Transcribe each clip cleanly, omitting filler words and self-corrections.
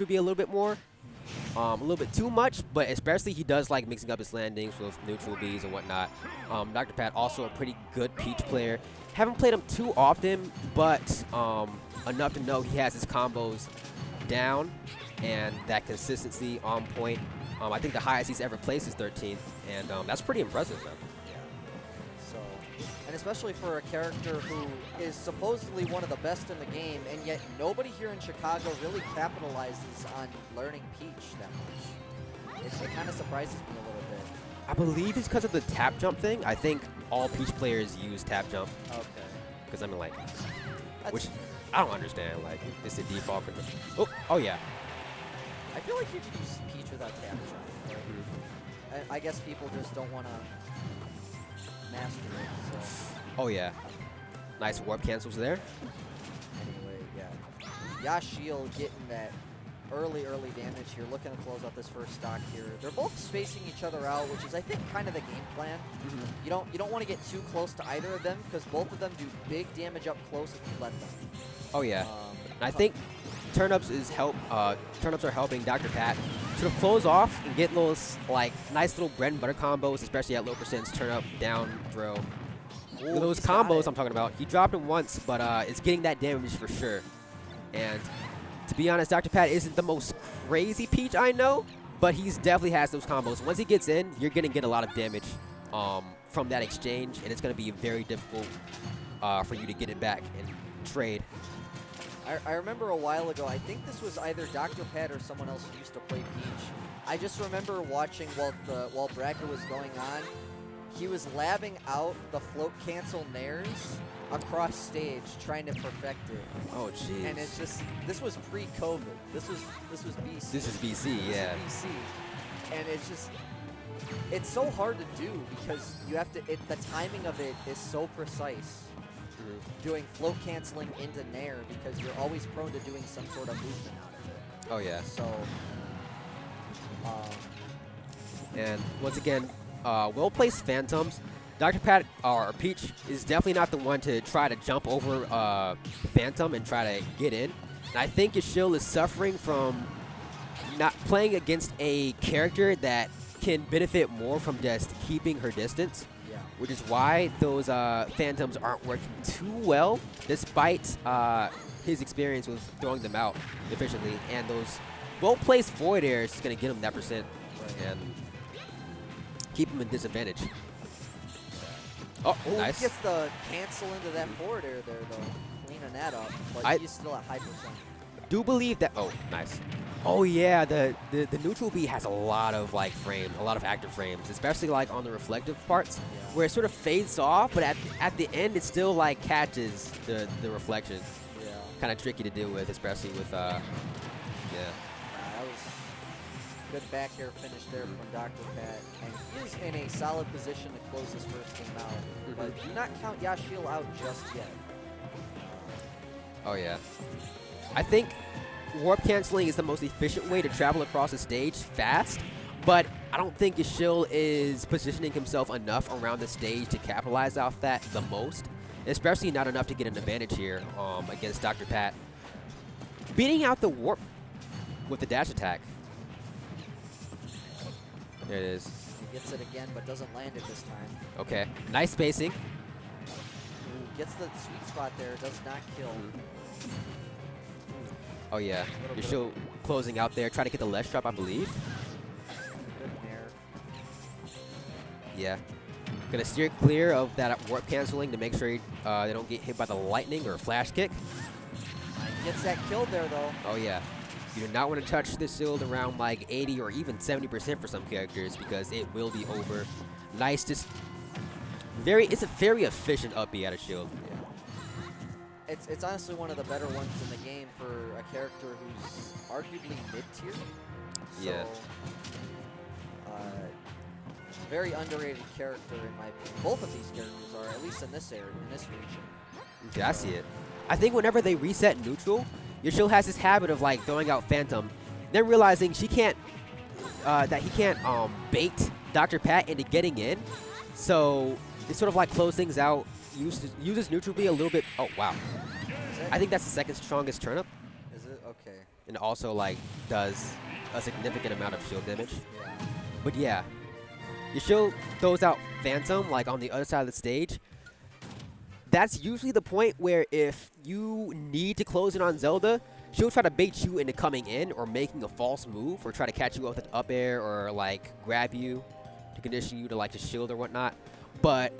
could be a little bit more. A little bit too much, but especially he does like mixing up his landings with neutral Bs and whatnot. Dr. Pat also a pretty good Peach player. Haven't played him too often, but enough to know he has his combos down and that consistency on point. I think the highest he's ever placed is 13th, and that's pretty impressive, man. So, and especially for a character who is supposedly one of the best in the game, and yet nobody here in Chicago really capitalizes on learning Peach that much. It kind of surprises me a little bit. I believe it's because of the tap jump thing. I think all Peach players use tap jump. Okay. Because I mean, like, which I don't understand. Like, it's the default control. Oh yeah. I feel like you could use Peach without tap jump. Right? I guess people just don't want to master it. So. Oh yeah. Nice warp cancels there. Anyway, yeah. Yashill getting that early damage here, looking to close out this first stock here. They're both spacing each other out, which is, I think, kind of the game plan. You don't want to get too close to either of them because both of them do big damage up close if you let them. Oh yeah. And I think turnips are helping Dr. Pat sort of close off and get those like nice little bread and butter combos, especially at low percents, turn up, down, throw. Ooh, those combos I'm talking about. He dropped him once, but it's getting that damage for sure. And to be honest, Dr. Pat isn't the most crazy Peach I know, but he's definitely has those combos. Once he gets in, you're going to get a lot of damage from that exchange, and it's going to be very difficult for you to get it back and trade. I remember a while ago, I think this was either Dr. Pat or someone else who used to play Peach. I just remember watching while bracket was going on, he was labbing out the float cancel nairs across stage trying to perfect it. Oh jeez. And it's just, this was pre-COVID. This was BC. This is BC, yeah. This is BC. And it's just, it's so hard to do because you have to, the timing of it is so precise. Doing float canceling into nair because you're always prone to doing some sort of movement out of it. Oh yeah. So, and once again, well-placed Phantoms. Dr. Pat, or Peach, is definitely not the one to try to jump over Phantom and try to get in. And I think Yashill is suffering from not playing against a character that can benefit more from just keeping her distance. Which is why those Phantoms aren't working too well, despite his experience with throwing them out efficiently. And those well-placed Void Airs is going to get him that percent and keep him in disadvantage. Oh, nice. He gets the cancel into that forward air there, though, cleaning that up. But he's still at high percent. Do believe that. Oh, nice. Oh yeah, the neutral B has a lot of like frames, a lot of active frames, especially like on the reflective parts, where it sort of fades off, but at the end it still like catches the reflection. Yeah. Kind of tricky to deal with, especially with that was good back air finish there from Dr. Pat, and he is in a solid position to close this first game out. But do not count Yashill out just yet. Oh yeah. I think warp canceling is the most efficient way to travel across the stage fast, but I don't think Yashill is positioning himself enough around the stage to capitalize off that the most, especially not enough to get an advantage here against Dr. Pat. Beating out the warp with the dash attack. There it is. He gets it again, but doesn't land it this time. Okay, nice spacing. Ooh, gets the sweet spot there, does not kill. Oh yeah, Yashill closing out there, try to get the ledge drop, I believe. Good nair. Yeah. Gonna steer clear of that warp canceling to make sure they don't get hit by the lightning or flash kick. Gets that kill there though. Oh yeah. You do not want to touch this shield around like 80 or even 70% for some characters because it will be over. Nice, just it's a very efficient up B out of shield. It's honestly one of the better ones in the game for a character who's arguably mid-tier. So, yeah. Very underrated character in my opinion. Both of these characters are, at least in this area, in this region. Okay, I see it. I think whenever they reset neutral, Yashill has this habit of like throwing out Phantom, then realizing he can't bait Dr. Pat into getting in. So it sort of like close things out. Uses neutral B a little bit. Oh wow. I think that's the second strongest turnip. Is it? Okay. and also like does a significant amount of shield damage. Yeah. But yeah, Yashill throws out Phantom like on the other side of the stage. That's usually the point where if you need to close in on Zelda, she'll try to bait you into coming in or making a false move or try to catch you with an up air or like grab you to condition you to like to shield or whatnot. But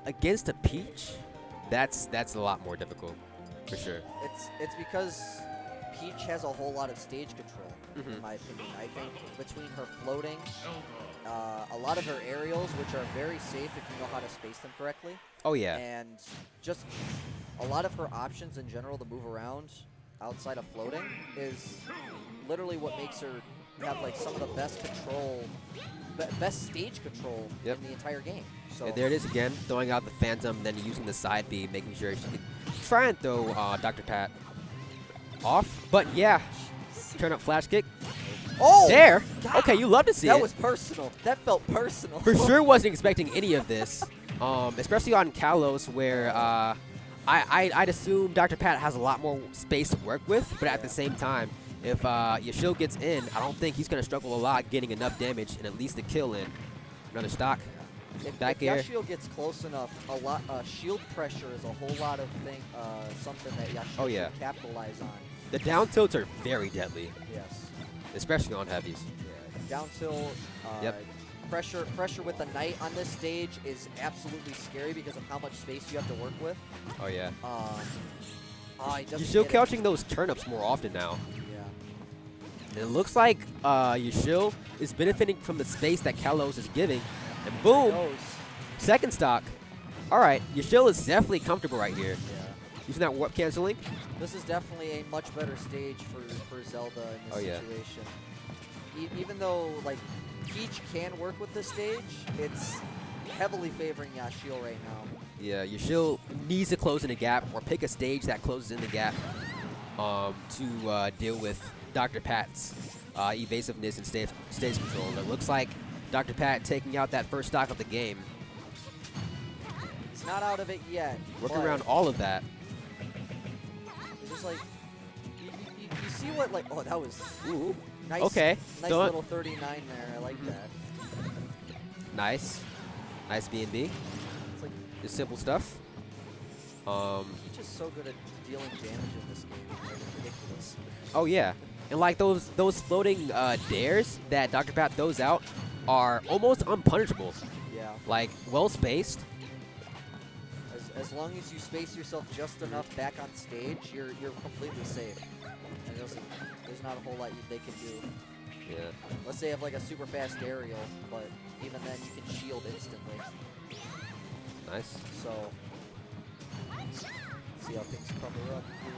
against a Peach, that's a lot more difficult for sure. It's because Peach has a whole lot of stage control, in my opinion. I think between her floating, a lot of her aerials, which are very safe if you know how to space them correctly. Oh yeah. And just a lot of her options in general to move around outside of floating is literally what makes her have like some of the best control, best stage control in the entire game. So there it is again, throwing out the Phantom, then using the side B, making sure she can try and throw Dr. Pat off. But yeah, turn up flash kick. Oh! There! God. Okay, you love to see it. That was personal. That felt personal. For sure wasn't expecting any of this, especially on Kalos where I'd assume Dr. Pat has a lot more space to work with, but at the same time, if Yashill gets in, I don't think he's going to struggle a lot getting enough damage and at least a kill in. Another stock. If Yashill gets close enough, shield pressure is a whole lot of something that Yashill should capitalize on. The down tilts are very deadly. Yes. Especially on heavies. Yeah. Down tilt, pressure with the Knight on this stage is absolutely scary because of how much space you have to work with. Oh yeah. You're still couching those turnips more often now. Yeah. It looks like Yashill is benefiting from the space that Kalos is giving. And boom! Second stock. Alright, Yashill is definitely comfortable right here. Yeah. Using that warp canceling. This is definitely a much better stage for Zelda in this situation. Even though like Peach can work with this stage, it's heavily favoring Yashill right now. Yeah, Yashill needs to close in the gap or pick a stage that closes in the gap to deal with Dr. Pat's evasiveness and stage control. And it looks like Dr. Pat taking out that first stock of the game. He's not out of it yet. Working around all of that. It's just like, you see what, like, oh, that was nice. Okay. Nice little 39 there. I like that. Nice. Nice B&B. It's like just simple stuff. He's just so good at dealing damage in this game. It's ridiculous. Oh, yeah. And like those floating dares that Dr. Pat throws out are almost unpunishable. Yeah. Like, well spaced. As long as you space yourself just enough back on stage, you're completely safe. And there's not a whole lot they can do. Yeah. Let's say you have like a super fast aerial, but even then you can shield instantly. Nice. So, see how things cover up here.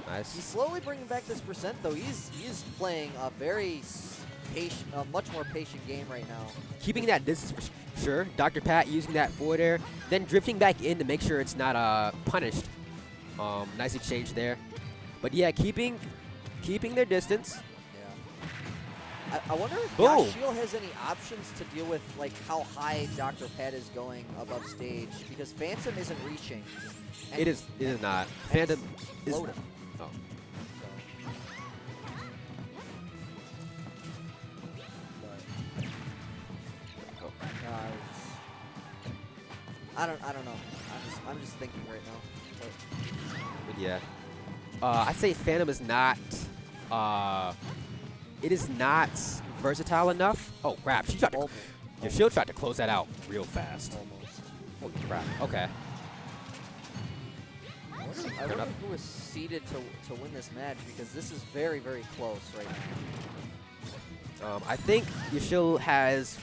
Nice. He's slowly bringing back this percent though. He's playing a very patient, much more patient game right now. Keeping that distance for sure. Dr. Pat using that forward air, then drifting back in to make sure it's not punished. Nice exchange there. But yeah, keeping their distance. Yeah. I wonder if Yashill has any options to deal with like how high Dr. Pat is going above stage because Phantom isn't reaching. It is not. Phantom is floating. Oh. I don't know. I'm just thinking right now. But yeah, I'd say Phantom is not. It is not versatile enough. Oh crap! She tried to. Yashill tried to close that out real fast. Almost. Holy crap! Okay. I wonder who is seeded to win this match because this is very, very close right now. I think Yashill has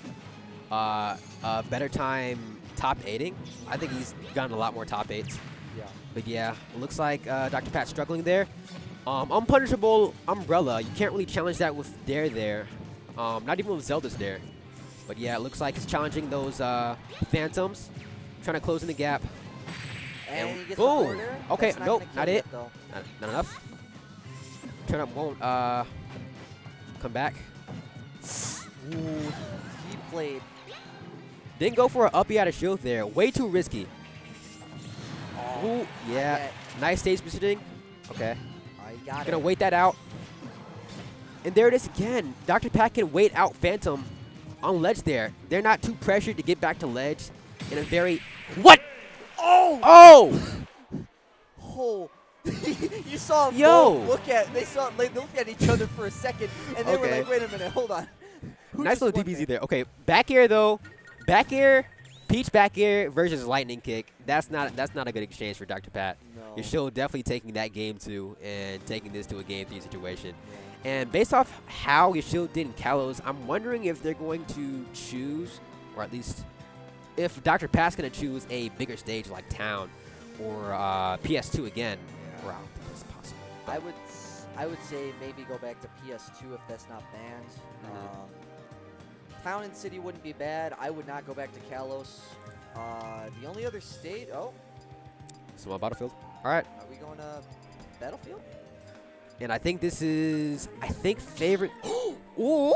a better time top 8ing. I think he's gotten a lot more top 8s. Yeah. But yeah, it looks like Dr. Pat's struggling there. Unpunishable Umbrella. You can't really challenge that with Dare there. Not even with Zelda's Dare. But yeah, it looks like he's challenging those Phantoms. Trying to close in the gap. And he gets boom! The Okay, That's nope, not it. Though. Not enough. Turn up won't come back. Ooh, he played. Didn't go for an up out of shield there. Way too risky. Oh, ooh, yeah. Nice stage positioning. Okay. Got Gonna wait that out. And there it is again. Dr. Pat can wait out Phantom on ledge there. They're not too pressured to get back to ledge in a very... What? Oh! Oh! Oh. You saw them Yo! both they looked at each other for a second, and they were like, wait a minute, hold on. Nice little DBZ there. Okay, back air though. Back air, Peach back air versus lightning kick. That's not a good exchange for Dr. Pat. No. Yashill definitely taking that game 2 and taking this to a game 3 situation. Yeah. And based off how Yashill did in Kalos, I'm wondering if they're going to choose, or at least if Dr. Pat's going to choose a bigger stage like Town or PS2 again. Yeah. Or I don't think that's possible. I would say maybe go back to PS2 if that's not banned. Town and City wouldn't be bad. I would not go back to Kalos. The only other state... Oh. Small Battlefield. All right. Are we going to Battlefield? And I think this is... favorite... Ooh!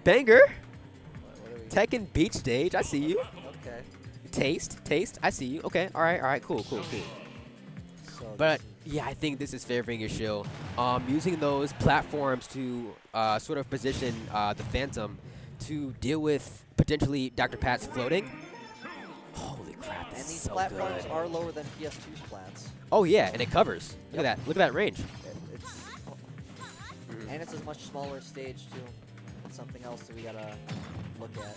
Banger! Tekken Beach stage. I see you. Okay. Taste. I see you. Okay. All right. Cool. So but... Yeah, I think this is favoring Yashill. Using those platforms to sort of position the Phantom to deal with potentially Dr. Pat's floating. Holy crap, this and these is so platforms good. are lower than PS2's plats. Oh yeah, and it covers. Look at that. Look at that range. And it's a much smaller stage too. That's something else that we gotta look at.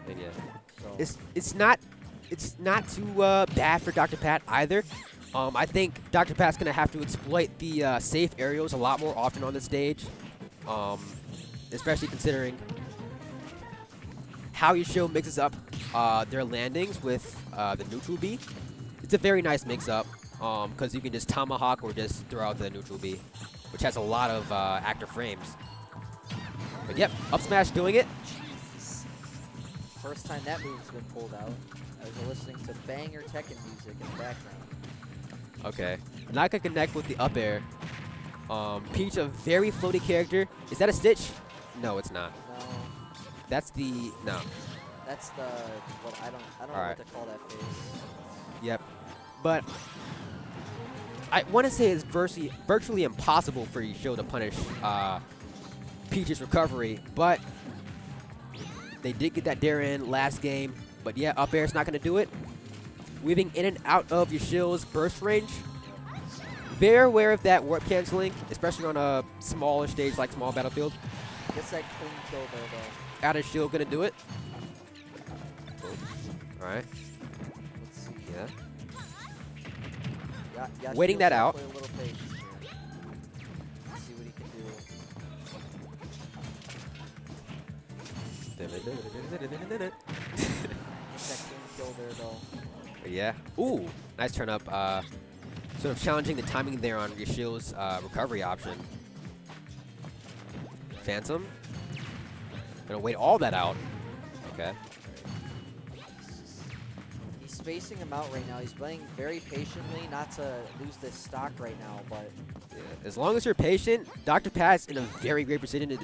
And yeah. So. It's not too bad for Dr. Pat either. I think Dr. Pat's going to have to exploit the safe aerials a lot more often on the stage, especially considering how Yashill mixes up their landings with the neutral B. It's a very nice mix-up because you can just tomahawk or just throw out the neutral B, which has a lot of active frames. But yep, up smash doing it. Jeez. First time that move's been pulled out. I was listening to banger Tekken music in the background. Okay. Not gonna connect with the up air. Peach, a very floaty character. Is that a Stitch? No, it's not. No. That's the no. That's the what I don't know what to call that phase. Yep. But I want to say it's virtually impossible for Yashill to punish Peach's recovery, but they did get that dare in last game. But yeah, up air's not gonna do it. Weaving in and out of Yashill's burst range. Very aware of that warp canceling, especially on a smaller stage like Small Battlefield. Gets that clean kill there, though. Out of shield gonna do it. All right. Let's see. Yeah. Waiting that out. A little patience here. Let's see what he can do. That clean kill there, though. Yeah. Ooh, nice turn up. Sort of challenging the timing there on Yashill's recovery option. Phantom. Gonna wait all that out. Okay. He's spacing him out right now. He's playing very patiently, not to lose this stock right now, but... Yeah. As long as you're patient, Dr. Pat's in a very great position to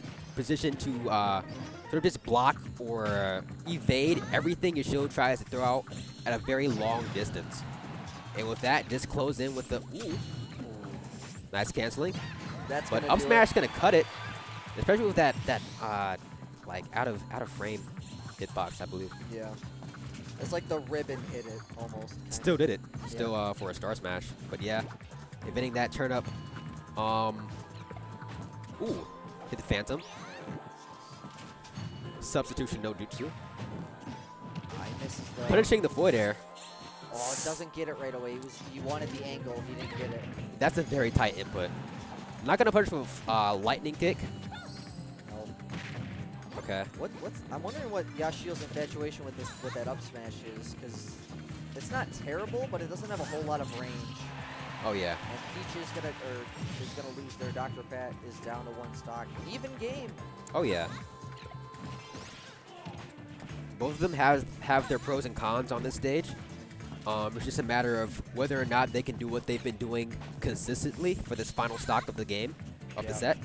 sort of just block or evade everything Yashill tries to throw out at a very long distance. And with that, just close in with the nice canceling. But up smash gonna cut it, especially with that like out of frame hitbox, I believe. Yeah, it's like the ribbon hit it almost. Still did it. Still for a star smash. But yeah, evading that turn up. Ooh, hit the Phantom. Substitution no jutsu. Punishing the void air. Oh, it doesn't get it right away. He wanted the angle. He didn't get it. That's a very tight input. I'm not gonna punish with lightning kick. Nope. Okay. I'm wondering what Yashill's infatuation with that up smash is, because it's not terrible, but it doesn't have a whole lot of range. Oh yeah. And Peach is gonna lose their Dr. Pat is down to 1 stock. Even game. Oh yeah. Both of them have their pros and cons on this stage. It's just a matter of whether or not they can do what they've been doing consistently for this final stock of the game, of the set.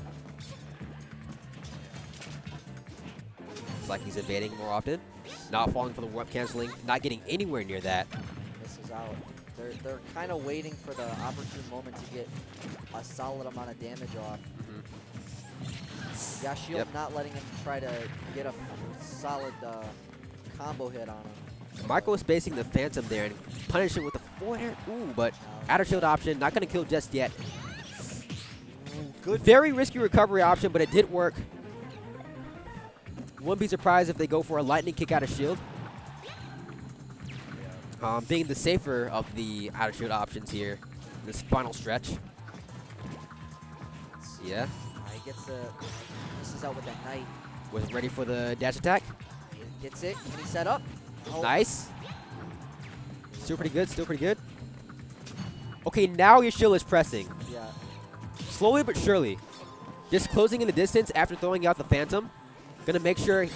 It's like he's evading more often, not falling for the warp canceling, not getting anywhere near that. Misses out. They're kind of waiting for the opportune moment to get a solid amount of damage off. Yashill not letting him try to get a solid combo hit on him. Marco is spacing the Phantom there and punishing with the forward. Ooh, but outer shield option, not going to kill just yet. Good. Very risky recovery option, but it did work. Wouldn't be surprised if they go for a lightning kick out of shield. Being the safer of the outer shield options here, this final stretch. Yeah. He gets misses out with that knight. Was ready for the dash attack. Gets it. Can he set up? Oh. Nice. Still pretty good. Still pretty good. Okay, now Yashill is pressing. Yeah. Slowly but surely. Just closing in the distance after throwing out the Phantom. Gonna make sure. He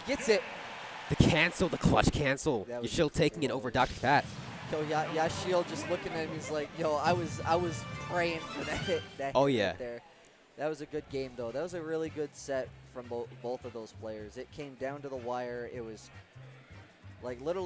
gets it. The cancel, the clutch cancel. Was Yashill taking it over Dr. Pat. Yo, Yashill just looking at him. He's like, yo, I was praying for that hit. Oh, hit yeah. right there. That was a good game, though. That was a really good set from both of those players. It came down to the wire. It was like literally.